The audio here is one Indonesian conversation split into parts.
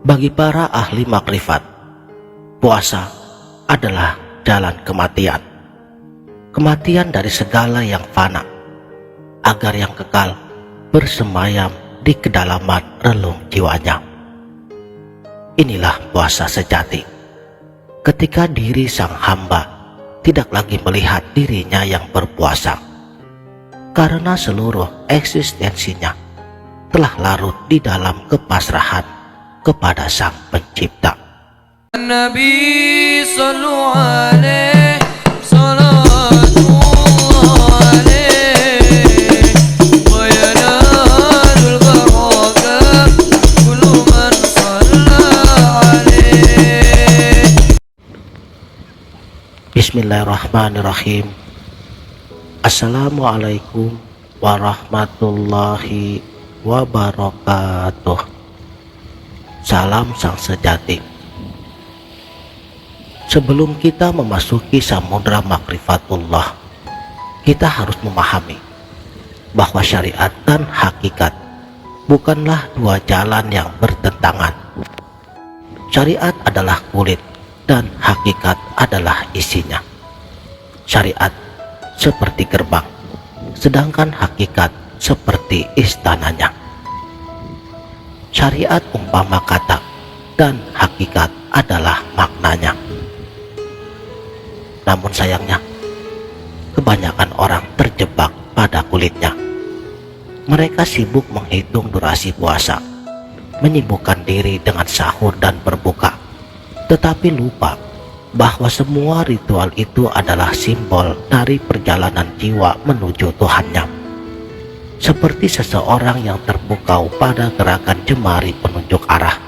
Bagi para ahli makrifat, puasa adalah jalan kematian. Kematian dari segala yang fana, agar yang kekal bersemayam di kedalaman relung jiwanya. Inilah puasa sejati, ketika diri sang hamba tidak lagi melihat dirinya yang berpuasa, karena seluruh eksistensinya telah larut di dalam kepasrahan kepada Sang Pencipta. Nabi sallu alaihi salatullah alaihi wa yanalul barakah kullu man shalla alaihi. Bismillahirrahmanirrahim. Assalamualaikum warahmatullahi wabarakatuh. Salam sang sejati. Sebelum kita memasuki samudra makrifatullah, kita harus memahami bahwa syariat dan hakikat bukanlah dua jalan yang bertentangan. Syariat adalah kulit dan hakikat adalah isinya. Syariat seperti gerbang, sedangkan hakikat seperti istananya. Syariat umpama kata dan hakikat adalah maknanya. Namun sayangnya, kebanyakan orang terjebak pada kulitnya. Mereka sibuk menghitung durasi puasa, menyibukkan diri dengan sahur dan berbuka, tetapi lupa bahwa semua ritual itu adalah simbol dari perjalanan jiwa menuju Tuhannya. Seperti seseorang yang terpukau pada gerakan jemari penunjuk arah,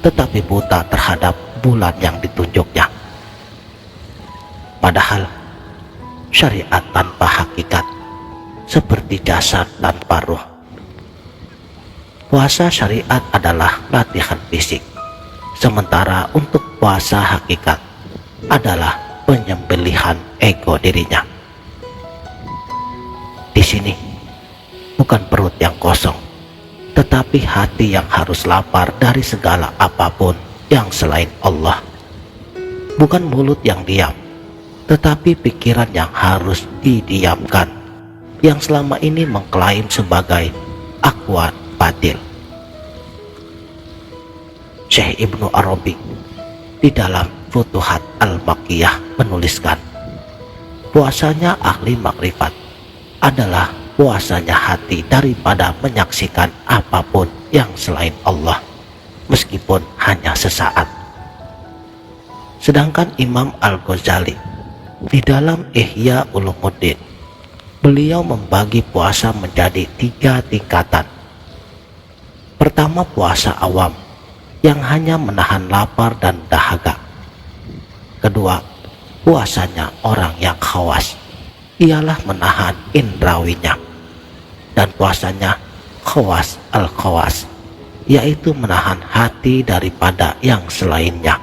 tetapi buta terhadap bulan yang ditunjuknya. Padahal syariat tanpa hakikat seperti jasad tanpa ruh. Puasa syariat adalah latihan fisik, sementara untuk puasa hakikat adalah penyembelihan ego dirinya. Di sini bukan perut yang kosong, tetapi hati yang harus lapar dari segala apapun yang selain Allah. Bukan mulut yang diam, tetapi pikiran yang harus didiamkan, yang selama ini mengklaim sebagai akuan batil. Syekh Ibnu Arabi di dalam Futuhat Al-Makkiyah menuliskan, puasanya ahli makrifat adalah puasanya hati daripada menyaksikan apapun yang selain Allah, meskipun hanya sesaat. Sedangkan Imam Al-Ghazali di dalam Ihya Ulumuddin, beliau membagi puasa menjadi 3 tingkatan. Pertama, puasa awam yang hanya menahan lapar dan dahaga. Kedua, puasanya orang yang khawas, ialah menahan indrawinya. Dan puasanya khawas al-khawas, yaitu menahan hati daripada yang selainnya.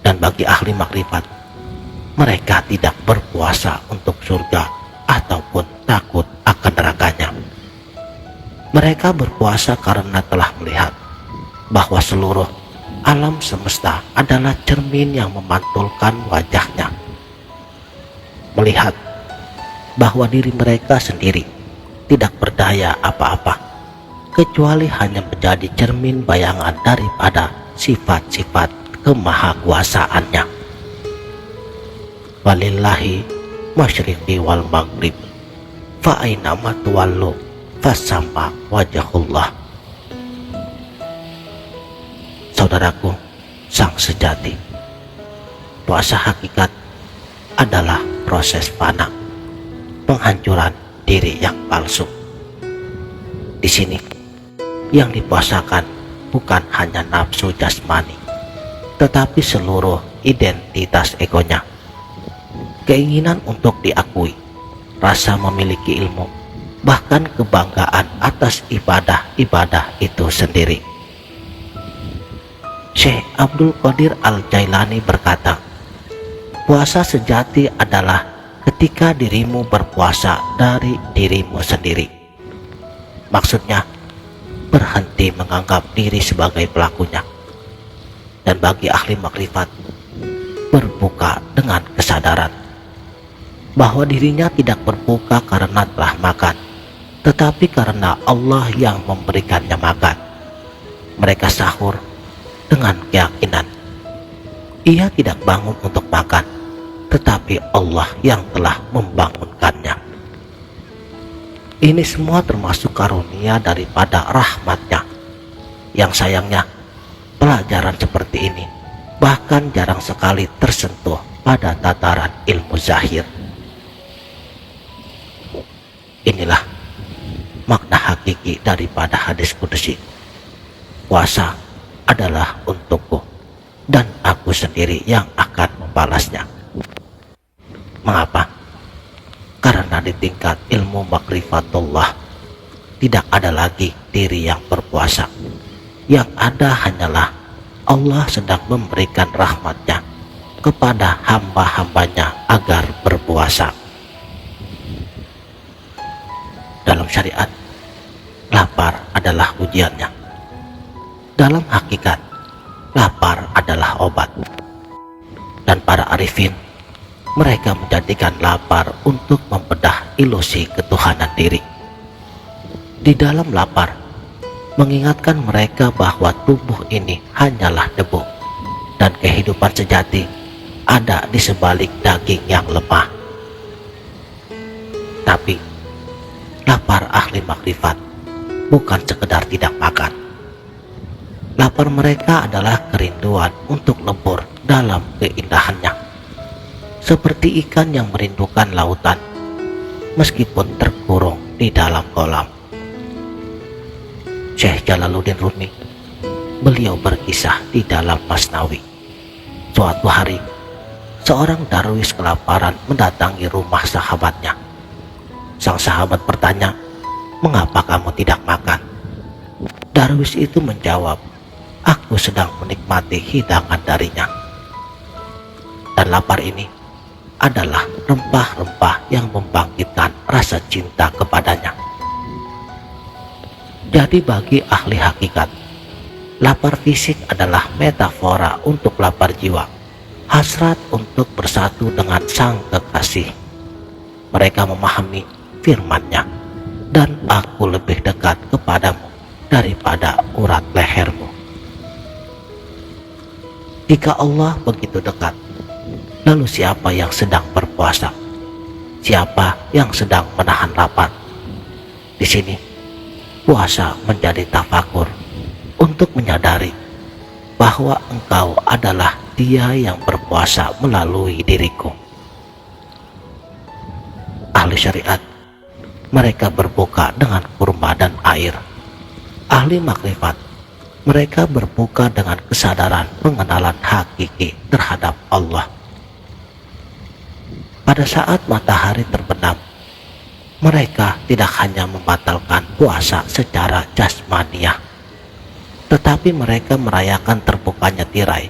Dan bagi ahli makrifat, mereka tidak berpuasa untuk surga ataupun takut akan nerakanya. Mereka berpuasa karena telah melihat bahwa seluruh alam semesta adalah cermin yang memantulkan wajahnya. Melihat bahwa diri mereka sendiri tidak berdaya apa-apa, kecuali hanya menjadi cermin bayangan daripada sifat-sifat kemahakuasaannya. Walillahi masyriqi wal maghrib, fa ainama tuwallu fasamma wajhullah. Saudaraku sang sejati, puasa hakikat adalah proses fana, penghancuran diri yang palsu. Di sini yang dipuasakan bukan hanya nafsu jasmani, tetapi seluruh identitas egonya, keinginan untuk diakui, rasa memiliki ilmu, bahkan kebanggaan atas ibadah-ibadah itu sendiri. Syekh Abdul Qadir Al-Jailani berkata, puasa sejati adalah ketika dirimu berpuasa dari dirimu sendiri. Maksudnya, berhenti menganggap diri sebagai pelakunya. Dan bagi ahli makrifat, berbuka dengan kesadaran bahwa dirinya tidak berbuka karena telah makan, tetapi karena Allah yang memberikannya makan. Mereka sahur dengan keyakinan ia tidak bangun untuk makan, tetapi Allah yang telah membangunkannya. Ini semua termasuk karunia daripada rahmatnya. Yang sayangnya, pelajaran seperti ini bahkan jarang sekali tersentuh pada tataran ilmu zahir. Inilah makna hakiki daripada hadis kudusi. Puasa adalah untukku dan aku sendiri yang akan membalasnya. Mengapa? Karena di tingkat ilmu makrifatullah tidak ada lagi diri yang berpuasa. Yang ada hanyalah Allah sedang memberikan rahmatnya kepada hamba-hambanya agar berpuasa. Dalam syariat, lapar adalah ujiannya. Dalam hakikat, lapar adalah obat. Dan para arifin, mereka menjadikan lapar untuk membedah ilusi ketuhanan diri. Di dalam lapar, mengingatkan mereka bahwa tubuh ini hanyalah debu dan kehidupan sejati ada di sebalik daging yang lemah. Tapi lapar ahli makrifat bukan sekedar tidak makan. Lapar mereka adalah kerinduan untuk lebur dalam keindahannya, seperti ikan yang merindukan lautan meskipun terkurung di dalam kolam. Syekh Jalaluddin Rumi, beliau berkisah di dalam Masnawi. Suatu hari, seorang darwis kelaparan mendatangi rumah sahabatnya. Sang sahabat bertanya, "Mengapa kamu tidak makan?" Darwis itu menjawab, "Aku sedang menikmati hidangan darinya." Dan lapar ini adalah rempah-rempah yang membangkitkan rasa cinta kepadanya. Jadi bagi ahli hakikat, lapar fisik adalah metafora untuk lapar jiwa, hasrat untuk bersatu dengan sang kekasih. Mereka memahami firman-Nya, "Dan aku lebih dekat kepadamu daripada urat lehermu." Jika Allah begitu dekat, lalu siapa yang sedang berpuasa? Siapa yang sedang menahan lapar? Di sini, puasa menjadi tafakur untuk menyadari bahwa engkau adalah Dia yang berpuasa melalui diriku. Ahli syariat, mereka berbuka dengan kurma dan air. Ahli makrifat, mereka berbuka dengan kesadaran pengenalan hakiki terhadap Allah. Pada saat matahari terbenam, mereka tidak hanya membatalkan puasa secara jasmaniah, tetapi mereka merayakan terbukanya tirai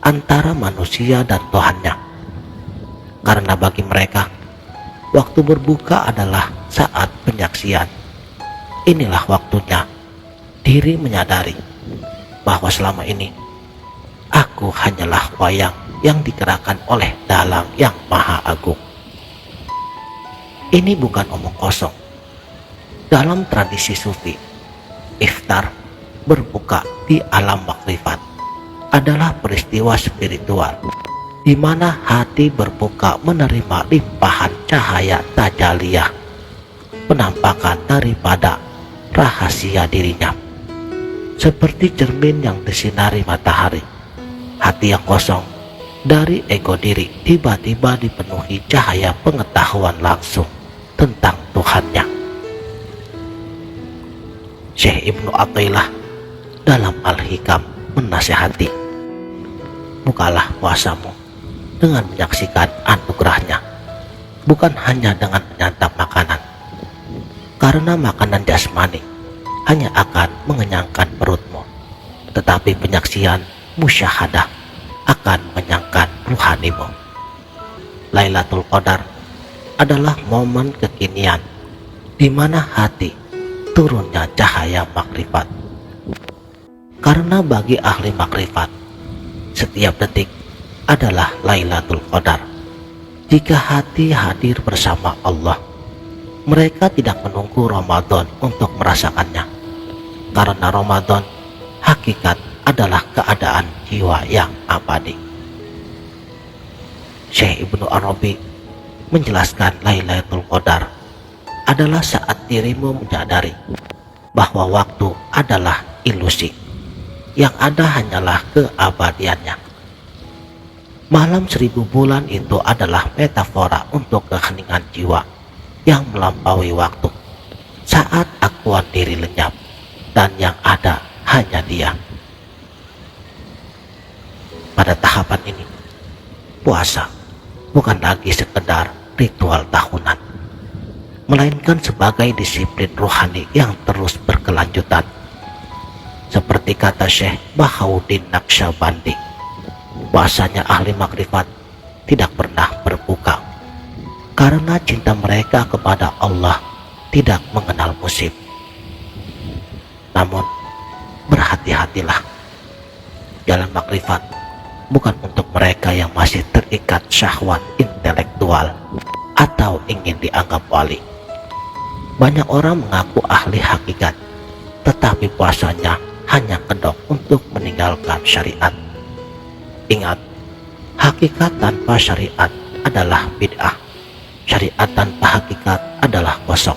antara manusia dan Tuhannya. Karena bagi mereka, waktu berbuka adalah saat penyaksian. Inilah waktunya diri menyadari bahwa selama ini aku hanyalah wayang yang digerakkan oleh Dalang yang Maha Agung. Ini bukan omong kosong. Dalam tradisi sufi, iftar, berbuka di alam makrifat, adalah peristiwa spiritual di mana hati berbuka menerima limpahan cahaya tajaliyah, penampakan daripada rahasia dirinya. Seperti cermin yang disinari matahari, hati yang kosong dari ego diri tiba-tiba dipenuhi cahaya pengetahuan langsung tentang Tuhannya. Syekh Ibnu Athaillah dalam Al-Hikam menasihati, bukalah puasamu dengan menyaksikan anugerahnya, bukan hanya dengan menyantap makanan, karena makanan jasmani hanya akan mengenyangkan perutmu, tetapi penyaksian musyahadah akan mengenyangkan ruhanimu. Lailatul Qadar adalah momen kekinian di mana hati turunnya cahaya makrifat. Karena bagi ahli makrifat, setiap detik adalah Lailatul Qadar. Jika hati hadir bersama Allah, mereka tidak menunggu Ramadan untuk merasakannya. Karena Ramadan hakikat adalah keadaan jiwa yang abadi. Syekh Ibnu Arabi menjelaskan Lailatul Qadar adalah saat dirimu menyadari bahwa waktu adalah ilusi, yang ada hanyalah keabadiannya. Malam 1000 bulan itu adalah metafora untuk keheningan jiwa yang melampaui waktu, saat akuan diri lenyap dan yang ada hanya Dia. Pada tahapan ini, puasa bukan lagi sekedar ritual tahunan, melainkan sebagai disiplin rohani yang terus berkelanjutan. Seperti kata Syekh Bahauddin Naqsyabandi, puasanya ahli makrifat tidak pernah berbuka, karena cinta mereka kepada Allah tidak mengenal musim. Namun, berhati-hatilah. Jalan makrifat bukan untuk mereka yang masih terikat syahwat intelektual atau ingin dianggap wali. Banyak orang mengaku ahli hakikat, tetapi puasanya hanya kedok untuk meninggalkan syariat. Ingat, hakikat tanpa syariat adalah bid'ah. Syariat tanpa hakikat adalah kosong.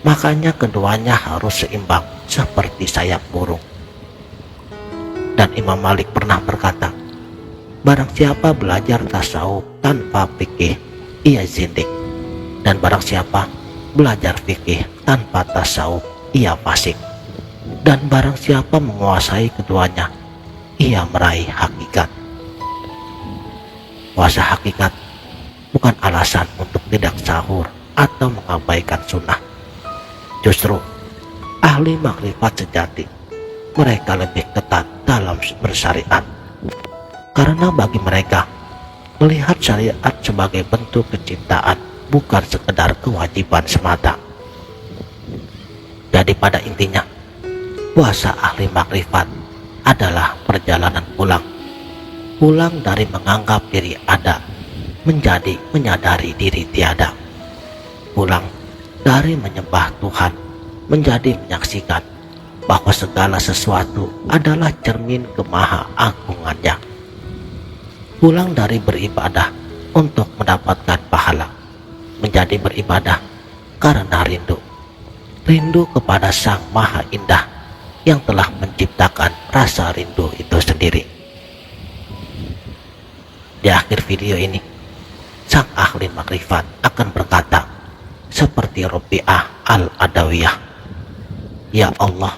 Makanya keduanya harus seimbang seperti sayap burung. Dan Imam Malik pernah berkata, barang siapa belajar tasawuf tanpa fikih, ia zindik. Dan barang siapa belajar fikih tanpa tasawuf, ia fasik. Dan barang siapa menguasai keduanya, ia meraih hakikat. Puasa hakikat bukan alasan untuk tidak sahur atau mengabaikan sunnah. Justru ahli makrifat sejati, mereka lebih ketat dalam bersyariat. Karena bagi mereka, melihat syariat sebagai bentuk kecintaan bukan sekedar kewajiban semata. Jadi pada intinya, puasa ahli makrifat adalah perjalanan pulang dari menganggap diri ada menjadi menyadari diri tiada, pulang dari menyembah Tuhan menjadi menyaksikan bahwa segala sesuatu adalah cermin kemaha-agungannya, pulang dari beribadah untuk mendapatkan pahala menjadi beribadah karena rindu kepada Sang Maha Indah yang telah menciptakan rasa rindu itu sendiri. Di akhir video ini, sang ahli makrifat akan berkata seperti Rabi'ah al-Adawiyah, ya Allah,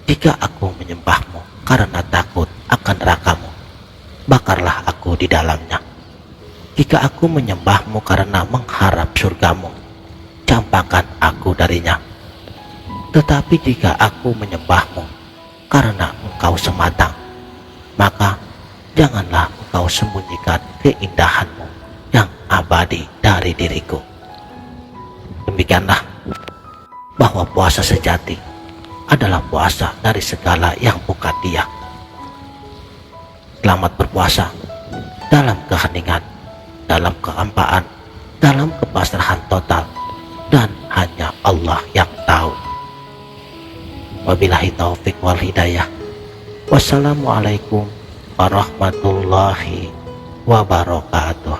jika aku menyembahmu karena takut akan nerakamu, bakarlah aku di dalamnya. Jika aku menyembahmu karena mengharap surgamu, campakkan aku darinya. Tetapi jika aku menyembahmu karena engkau semata, maka janganlah engkau sembunyikan keindahanmu yang abadi dari diriku. Demikianlah bahwa puasa sejati adalah puasa dari segala yang bukan Dia. Selamat berpuasa dalam keheningan, dalam kehampaan, dalam kepasrahan total, dan hanya Allah yang tahu. Wabillahi taufik wal hidayah. Wassalamualaikum warahmatullahi wabarakatuh.